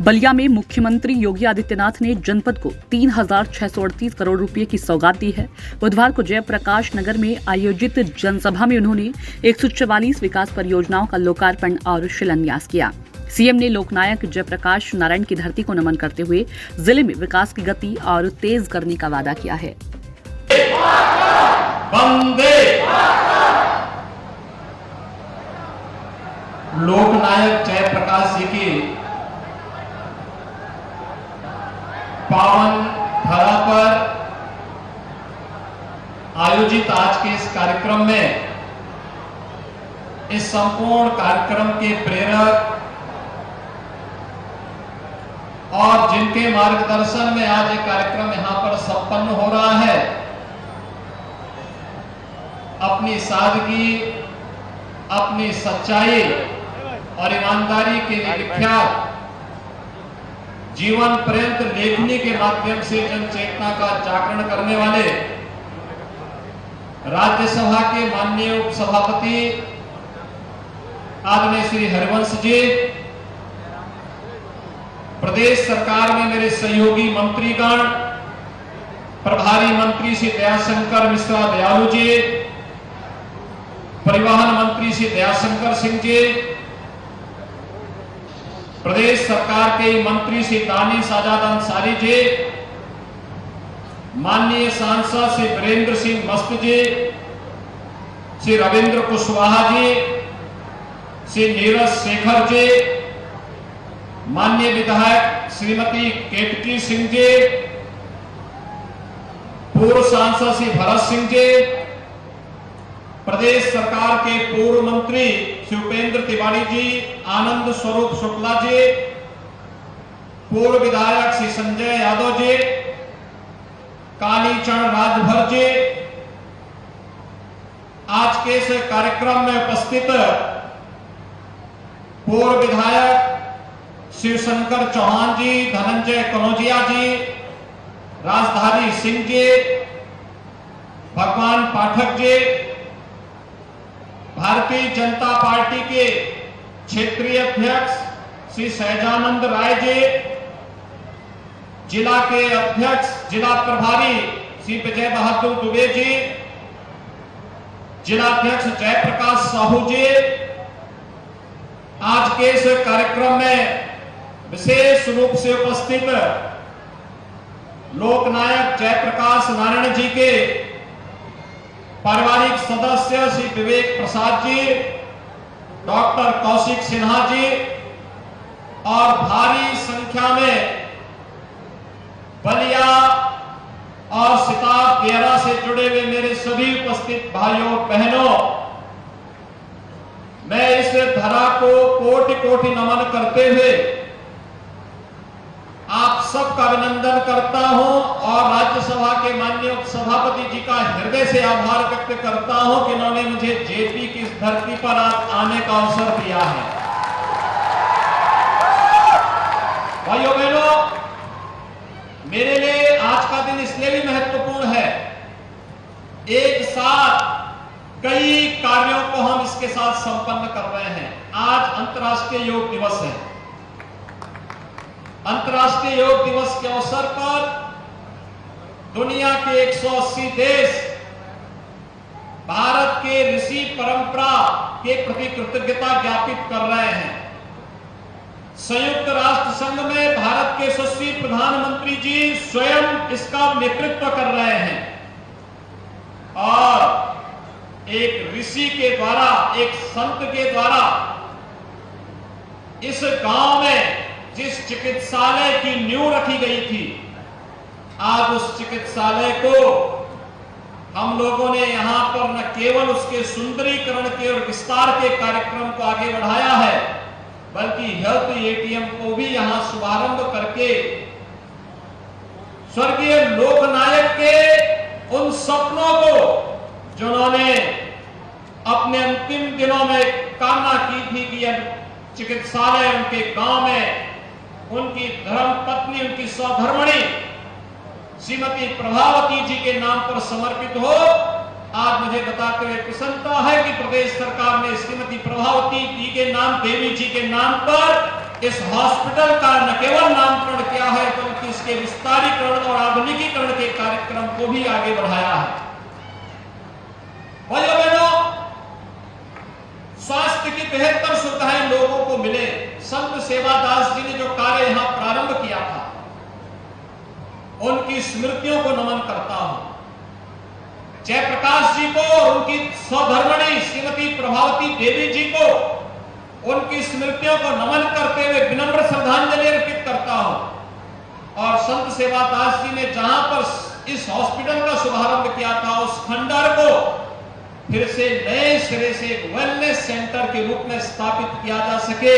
बलिया में मुख्यमंत्री योगी आदित्यनाथ ने जनपद को 3,638 करोड़ रुपए की सौगात दी है। बुधवार को जयप्रकाश नगर में आयोजित जनसभा में उन्होंने 144 विकास परियोजनाओं का लोकार्पण और शिलान्यास किया। सीएम ने लोकनायक जयप्रकाश नारायण की धरती को नमन करते हुए जिले में विकास की गति और तेज करने का वादा किया है। लोकनायक जयप्रकाश जी की पावन धरा पर आयोजित आज के इस कार्यक्रम में इस संपूर्ण कार्यक्रम के प्रेरक और जिनके मार्गदर्शन में आज ये कार्यक्रम यहां पर संपन्न हो रहा है, अपनी सादगी, अपनी सच्चाई और ईमानदारी के लिए विख्यात जीवन पर्यंत लेखनी के माध्यम से जन चेतना का जागरण करने वाले राज्यसभा के माननीय उपसभापति आदरणीय श्री हरिवंश जी, प्रदेश सरकार में मेरे सहयोगी मंत्रीगण, प्रभारी मंत्री श्री दयाशंकर मिश्रा दयालु जी, परिवहन मंत्री श्री दयाशंकर सिंह जी, प्रदेश सरकार के मंत्री श्री दानिश आजाद अंसारी जी, माननीय सांसद श्री वीरेंद्र सिंह मस्त जी, श्री रविंद्र कुशवाहा जी, श्री नीरज शेखर जी, माननीय विधायक श्रीमती केतकी सिंह जी, पूर्व सांसद श्री भरत सिंह जी, प्रदेश सरकार के पूर्व मंत्री श्री उपेंद्र तिवारी जी, आनंद स्वरूप शुक्ला जी, पूर्व विधायक श्री संजय यादव जी, कालीचरण राजभर जी, आज के इस कार्यक्रम में उपस्थित पूर्व विधायक शिवशंकर चौहान जी, धनंजय कनौजिया जी, राजधारी सिंह जी, भगवान पाठक जी, भारतीय जनता पार्टी के क्षेत्रीय अध्यक्ष श्री सहजानंद राय जी, जिला के अध्यक्ष जिला प्रभारी श्री विजय बहादुर दुबे जी, जिला अध्यक्ष जयप्रकाश साहू जी, आज के इस कार्यक्रम में विशेष रूप से उपस्थित लोकनायक जयप्रकाश नारायण जी के पारिवारिक सदस्य श्री विवेक प्रसाद जी, डॉक्टर कौशिक सिन्हा जी और भारी संख्या में बलिया और सिताब दियारा से जुड़े हुए मेरे सभी उपस्थित भाइयों बहनों, मैं इस धरा को कोटि कोटि नमन करते हुए आप सबका अभिनंदन करता हूं और राज्यसभा के माननीय सभापति जी का हृदय से आभार व्यक्त करता हूं कि उन्होंने मुझे जेपी की इस धरती पर आज आने का अवसर दिया है। भाइयों बहनों, मेरे लिए आज का दिन इसलिए भी महत्वपूर्ण है, एक साथ कई कार्यों को हम इसके साथ संपन्न कर रहे हैं। आज अंतर्राष्ट्रीय योग दिवस है। अंतर्राष्ट्रीय योग दिवस के अवसर पर दुनिया के 180 देश भारत के ऋषि परंपरा के प्रति कृतज्ञता ज्ञापित कर रहे हैं। संयुक्त राष्ट्र संघ में भारत के यशस्वी प्रधानमंत्री जी स्वयं इसका नेतृत्व कर रहे हैं और एक ऋषि के द्वारा, एक संत के द्वारा इस गांव में जिस चिकित्सालय की नींव रखी गई थी, आज उस चिकित्सालय को हम लोगों ने यहां पर न केवल उसके सुंदरीकरण के और विस्तार के कार्यक्रम को आगे बढ़ाया है, बल्कि हेल्थ एटीएम को भी यहां शुभारंभ करके स्वर्गीय लोकनायक के उन सपनों को जिन्होंने अपने अंतिम दिनों में कामना की थी कि चिकित्सालय उनके गांव में उनकी धर्म पत्नी, उनकी सौधर्मणी श्रीमती प्रभावती जी के नाम पर समर्पित हो। आज मुझे बताते हुए प्रसन्नता है कि प्रदेश सरकार ने श्रीमती प्रभावती जी के नाम, देवी जी के नाम पर इस हॉस्पिटल का न केवल नामकरण किया है बल्कि इसके विस्तारीकरण और आधुनिकीकरण के कार्यक्रम को भी आगे बढ़ाया है। भाइयों बहनों, स्वास्थ्य की बेहतर सुविधाएं लोगों को मिले, संत सेवादास जी ने जो कार्य यहां प्रारंभ किया था, उनकी स्मृतियों को नमन करता हूं। जयप्रकाश जी को और उनकी सौधर्मणी श्रीमती प्रभावती देवी जी को उनकी स्मृतियों को नमन करते हुए विनम्र श्रद्धांजलि अर्पित करता हूं। और संत सेवादास जी ने जहां पर इस हॉस्पिटल का शुभारंभ किया था, उस खंडहर को फिर से नए सिरे से एक वेलनेस सेंटर के रूप में स्थापित किया जा सके,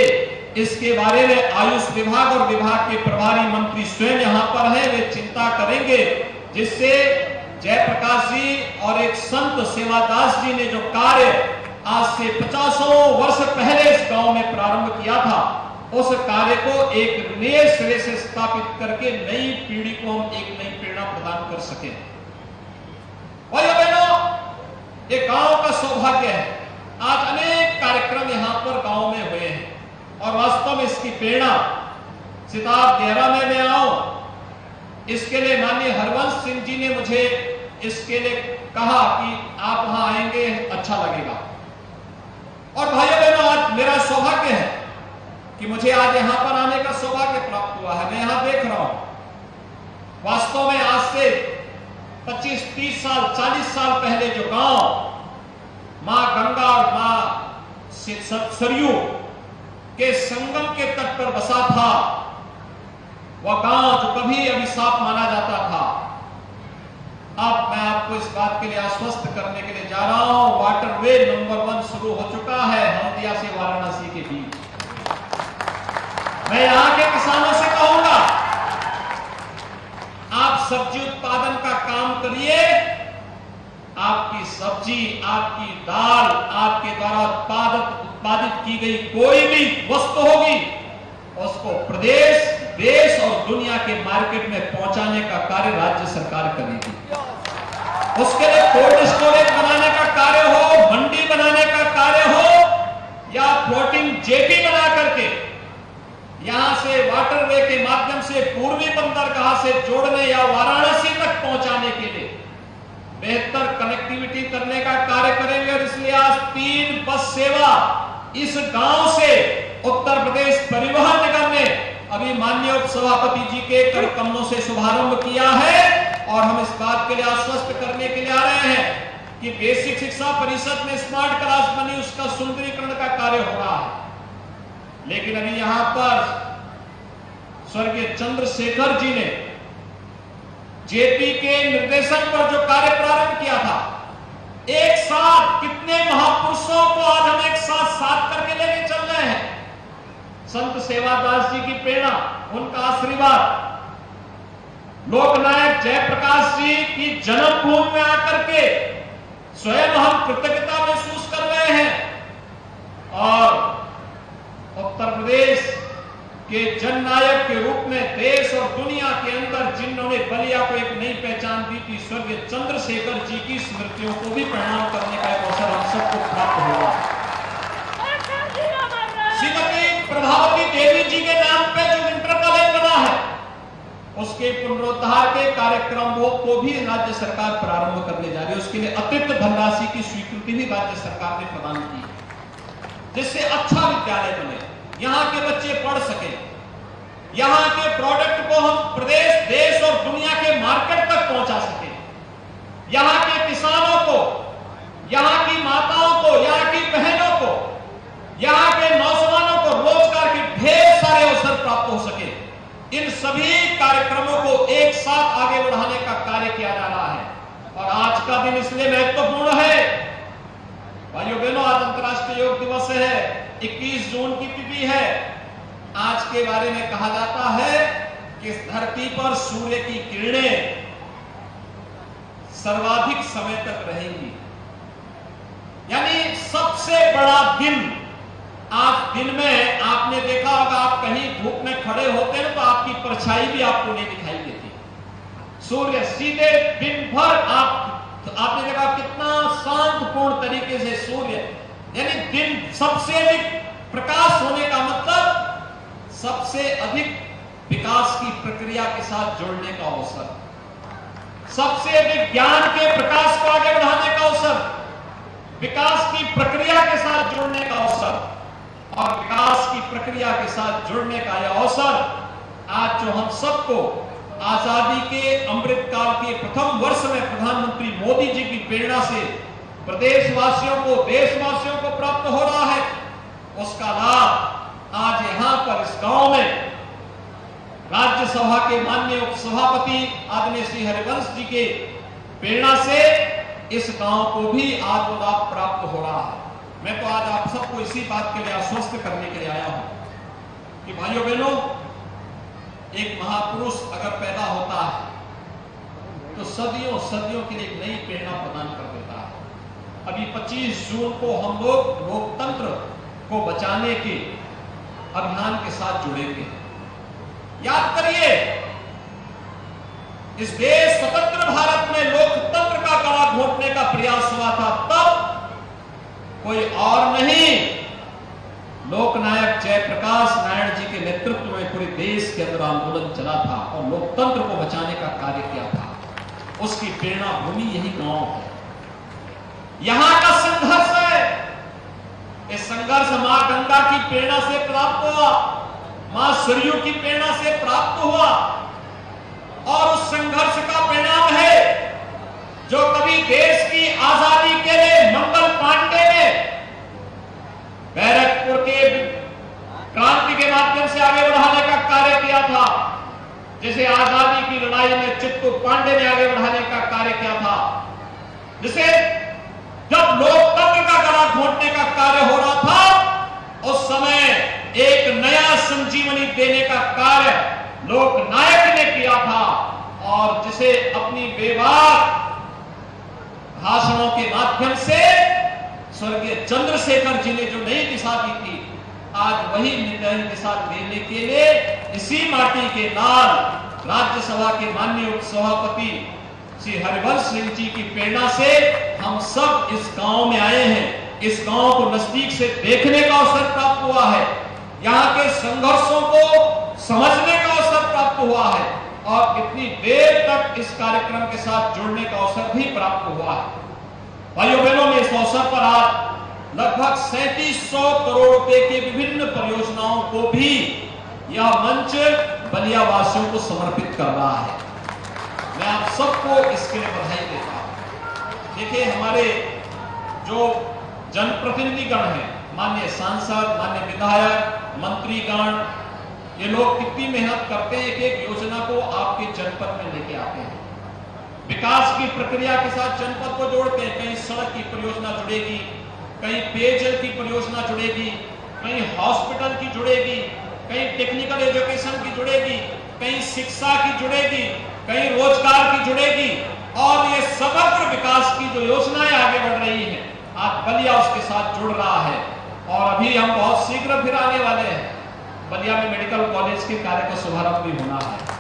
इसके बारे में आयुष विभाग और विभाग के प्रभारी मंत्री स्वयं यहां पर हैं, वे चिंता करेंगे, जिससे जयप्रकाश जी और एक संत सेवादास जी ने जो कार्य आज से 50 वर्ष पहले इस गांव में प्रारंभ किया था, उस कार्य को एक नए सिरे से स्थापित करके नई पीढ़ी को हम एक नई प्रेरणा प्रदान कर सके। भाइयों बहनों, ये गांव का सौभाग्य है। आज अनेक कार्यक्रम यहां पर गांव में हुए हैं और वास्तव में इसकी प्रेरणा सिताब देहरा में मैं आऊं, इसके लिए माननीय हरवंश सिंह जी ने मुझे इसके लिए कहा कि आप वहां आएंगे, अच्छा लगेगा। और भाइयों बहनों, आज मेरा सौभाग्य है कि मुझे आज यहां पर आने का सौभाग्य प्राप्त हुआ है। मैं यहां देख रहा हूं, वास्तव में आज से 25, 30 साल, 40 साल पहले जो गांव मां गंगा और मां सरयू के संगम के तट पर बसा था, वह गांव जो कभी अभिशाप माना जाता था, अब मैं आपको इस बात के लिए आश्वस्त करने के लिए जा रहा हूं, वाटरवे नंबर 1 शुरू हो चुका है हल्दिया से वाराणसी के बीच। मैं यहां के किसानों से कहूंगा, आप सब्जी उत्पादन का काम करिए, आपकी सब्जी, आपकी दाल, आपके द्वारा उत्पादित की गई कोई भी वस्तु होगी, उसको प्रदेश, देश और दुनिया के मार्केट में पहुंचाने का कार्य राज्य सरकार करेगी। उसके लिए कोल्ड स्टोरेज बनाने का कार्य हो, मंडी बनाने का कार्य हो, या फ्लोटिंग जेटी बना करके यहां से वाटरवे के माध्यम से पूर्वी बंदरगाह से जोड़ने या वाराणसी तक पहुंचाने के लिए बेहतर कनेक्टिविटी करने का कार्य करेंगे। और इसलिए आज 3 बस सेवा इस गांव से उत्तर प्रदेश परिवहन निगम ने अभी माननीय उप सभापति जी के कर कमलों से शुभारंभ किया है। और हम इस बात के लिए आश्वस्त करने के लिए आ रहे हैं कि बेसिक शिक्षा परिषद में स्मार्ट क्लास बनी, उसका सुंदरीकरण का कार्य हो रहा है। लेकिन अभी यहां पर स्वर्गीय चंद्रशेखर जी ने जेपी के निर्देशन पर जो कार्य प्रारंभ किया था, एक साथ कितने महापुरुषों को आज हम एक साथ करके लेके चल रहे हैं। संत सेवादास जी की प्रेरणा, उनका आशीर्वाद, लोकनायक जयप्रकाश जी की जन्मभूमि में आकर के स्वयं हम कृतज्ञता महसूस कर रहे हैं। और उत्तर प्रदेश के जननायक के रूप में देश और दुनिया के अंदर जिन्होंने बलिया को एक नई पहचान दी थी, स्वर्गीय चंद्रशेखर जी की स्मृतियों को भी प्रणाम करने का एक अवसर हम सबको प्राप्त होगा। श्रीमती प्रभावती देवी जी के नाम पे जो इंटर कॉलेज बना है, उसके पुनरुद्धार के कार्यक्रम को भी राज्य सरकार प्रारंभ करने जा रही है। उसके लिए अतिरिक्त धनराशि की स्वीकृति भी राज्य सरकार ने प्रदान की है, जिससे अच्छा विद्यालय बने, यहां के बच्चे पढ़ सके, यहां के प्रोडक्ट को हम प्रदेश, देश और दुनिया के मार्केट तक पहुंचा सके, यहां के किसानों को, यहां की माताओं को, यहां की बहनों को, यहां के नौजवानों को रोजगार के ढेर सारे अवसर प्राप्त हो सके। इन सभी कार्यक्रमों को एक साथ आगे बढ़ाने का कार्य किया जा रहा है। और आज का दिन इसलिए महत्वपूर्ण है, भाइयों बहनों, आज अंतर्राष्ट्रीय योग दिवस है, 21 जून की तिथि है। आज के बारे में कहा जाता है कि इस धरती पर सूर्य की किरणें सर्वाधिक समय तक रहेंगी, यानी सबसे बड़ा दिन। आज दिन में आपने देखा होगा, आप कहीं धूप में खड़े होते हैं तो आपकी परछाई भी आपको नहीं दिखाई देती। सूर्य सीधे दिन भर आपने देखा कितना शांतपूर्ण तरीके से सूर्य, यानी दिन सबसे अधिक प्रकाश होने का मतलब सबसे अधिक विकास की प्रक्रिया के साथ जोड़ने का अवसर, सबसे अधिक ज्ञान के प्रकाश को आगे बढ़ाने का अवसर, विकास की प्रक्रिया के साथ जुड़ने का अवसर और विकास की प्रक्रिया के साथ जुड़ने का यह अवसर आज जो हम सबको आजादी के अमृत काल के प्रथम वर्ष में प्रधानमंत्री मोदी जी की प्रेरणा से प्रदेशवासियों को, देशवासियों को प्राप्त हो रहा है, उसका लाभ आज यहां पर इस गांव में राज्यसभा के माननीय उपसभापति आदरणीय श्री हरिवंश जी के प्रेरणा से इस गांव को भी आज वो लाभ प्राप्त हो रहा है। मैं तो आज आप सबको इसी बात के लिए आश्वस्त करने के लिए आया हूं कि भाइयों बहनों, एक महापुरुष अगर पैदा होता है तो सदियों सदियों के लिए एक नई प्रेरणा प्रदान कर देता है। अभी 25 जून को हम लोग लोकतंत्र को बचाने के अभियान के साथ जुड़ेंगे। याद करिए, इस देश स्वतंत्र भारत में लोकतंत्र का गला घोटने का प्रयास हुआ था, तब कोई और नहीं, लोकनायक जयप्रकाश नारायण जी के नेतृत्व में पूरे देश के अंदर आंदोलन चला था और लोकतंत्र को बचाने का कार्य किया था। उसकी प्रेरणा भूमि यही गांव है, यहां का संघर्ष है। इस संघर्ष मां गंगा की प्रेरणा से प्राप्त हुआ, मां सरयू की प्रेरणा से प्राप्त हुआ और उस संघर्ष का परिणाम है जो कभी देश की आजादी के लिए मंगल पांडे ने बैरकपुर के क्रांति के माध्यम से आगे बढ़ाने का कार्य किया था, जिसे आजादी की लड़ाई में चित्तू पांडे ने आगे बढ़ाने का कार्य किया था, जिसे जब लोकतंत्र का गला घोटने का कार्य हो रहा था उस समय एक नया संजीवनी देने का कार्य लोकनायक ने किया था और जिसे अपनी बेबाक भाषणों के माध्यम से स्वर्गीय चंद्रशेखर जी ने जो नई दिशा दी थी, आज वही नई दिशा देने के लिए इसी माटी के लाल राज्यसभा के माननीय उपसभापति श्री हरिवंश सिंह जी की प्रेरणा से हम सब इस गांव में आए हैं। इस गांव को नजदीक से देखने का अवसर प्राप्त हुआ है, यहाँ के संघर्षों को समझने का अवसर प्राप्त हुआ है और इतनी देर तक इस कार्यक्रम के साथ जुड़ने का अवसर भी प्राप्त हुआ है। भाइयों बहनों, में इस अवसर पर आज लगभग 3700 करोड़ रुपए के विभिन्न परियोजनाओं को भी यह मंच बलिया वासियों को समर्पित कर रहा है। मैं आप सबको इसके लिए बधाई देता हूं। देखिए, हमारे जो जनप्रतिनिधिगण हैं, माननीय सांसद, माननीय विधायक, मंत्रीगण, ये लोग कितनी मेहनत करते हैं, एक योजना को आपके जनपद में लेके आते हैं, विकास की प्रक्रिया के साथ जनपद को जोड़ते हैं। कहीं सड़क की परियोजना जुड़ेगी, कहीं पेयजल की परियोजना जुड़ेगी, कहीं हॉस्पिटल की जुड़ेगी, कहीं टेक्निकल एजुकेशन की जुड़ेगी, कहीं शिक्षा की जुड़ेगी, कहीं रोजगार की जुड़ेगी और ये समग्र विकास की जो योजनाएं आगे बढ़ रही हैं, आज बलिया उसके साथ जुड़ रहा है। और अभी हम बहुत शीघ्र फिर आने वाले हैं, बलिया में मेडिकल कॉलेज के कार्य का शुभारंभ भी होना है।